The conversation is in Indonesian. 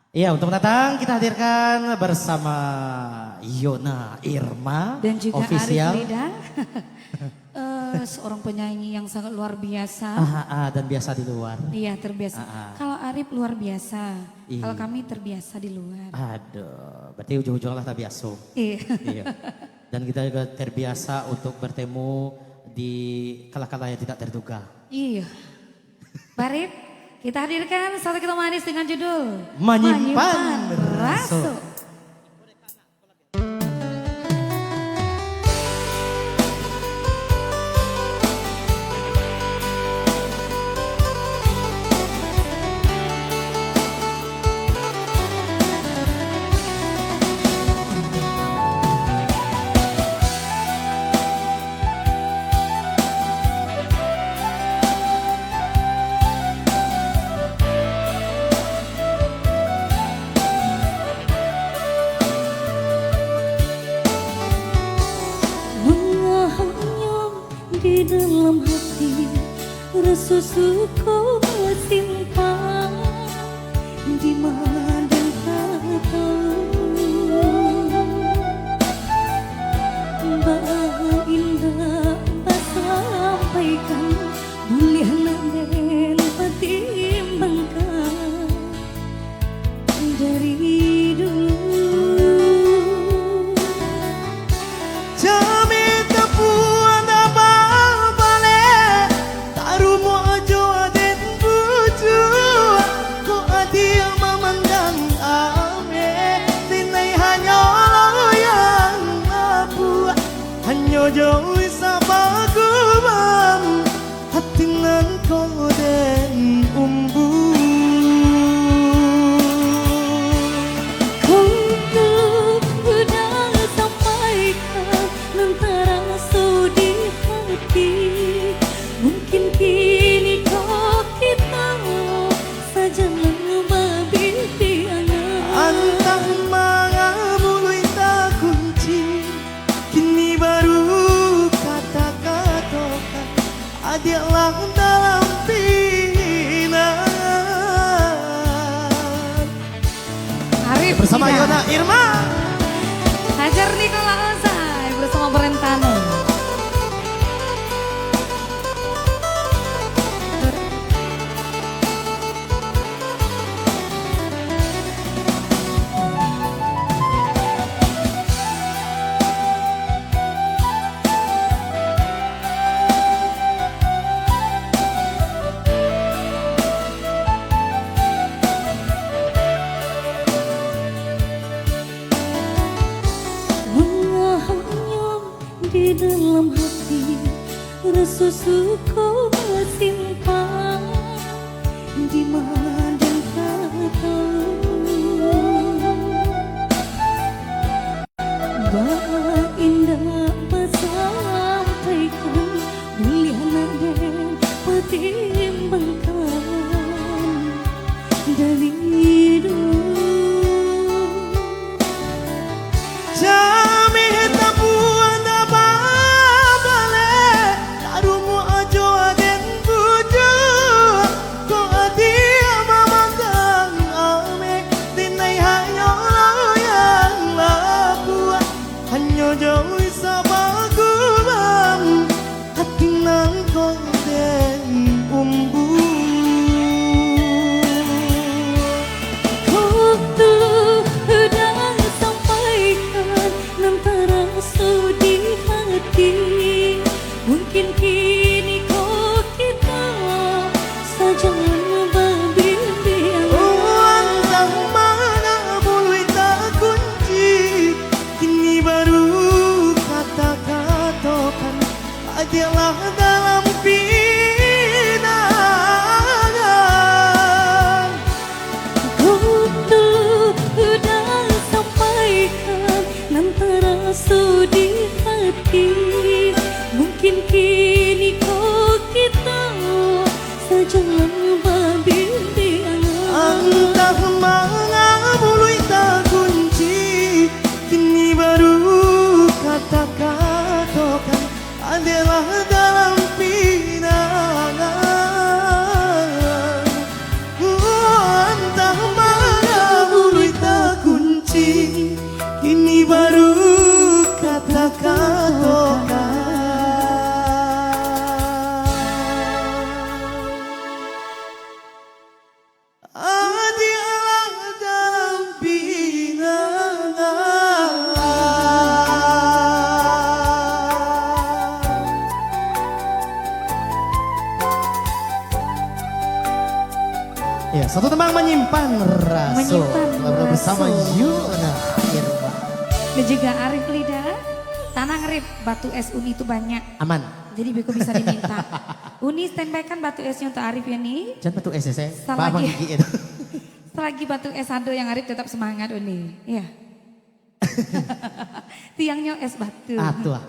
Iya, untuk datang kita hadirkan bersama Yona Irma Dan juga official. Arif Lidang, seorang penyanyi yang sangat luar biasa. Dan biasa di luar. Iya terbiasa. Kalau Arif luar biasa, Iya. kalau kami terbiasa di luar. Aduh, berarti ujung-ujungnya lah terbiasa. Iya. Iya. Dan kita juga terbiasa untuk bertemu di kala-kala yang tidak terduga. Iya. Barif, kita hadirkan satu kita manis dengan judul Menyimpan Raso. Raso. Mengahanyam di dalam hati, rasa suka simpan di mana tak tahu. Bah indah bah sampaikan, mulia naden patimbangkan dari dulu. Jauh sabagumam hatinan ko den umbu. Kau sudah sampaikan antara di hati. Mungkin kini kau kita saja babi anak. Antah mga muloy ta kunci, kini baru kata-kata adalah dalam pinang. Arif Bersama Lidang. Yona Irma. Hajar Nikola Ozai bersama Brentano. Mengahanyam di dalam hati, rasa suka simpan di mana tak tahu. Bah indah bah sampaikan, mulia naden patimbangkan dari dulu. Jami tabuan na babale, tarumo ajo aden bujo. Ko adi mamandang ame, dinay hanyo yang labu. Hanyo jauh sa bagumam, hatinan ko den umbu. Kau sudah sampaikan antara di hati. Mungkin kini kau kita saja babi Antang mana mulut tak kunci, kini baru kata-katakan adalah dalam pinangan. Kau sudah sampaikan antara di hati. Mungkin kini kau kita saja babi Antah mana mulut tak kunci, kini baru kata-katakan adalah dalam pinangan. Entah mana Ya, satu tembang menyimpan rasa. Menyimpan Telah bersama rasa. Yuna Irma. Dan juga Arif Lida. Tanah ngerip batu es Uni itu banyak. Aman. Jadi Beko bisa diminta. Uni standby kan batu esnya untuk Arif ya nih. Jangan batu es ya saya. Selagi- Bang Gigi itu. Selagi batu es ado yang Arif tetap semangat Uni. Iya. Tiangnya es batu. Ah, tuh.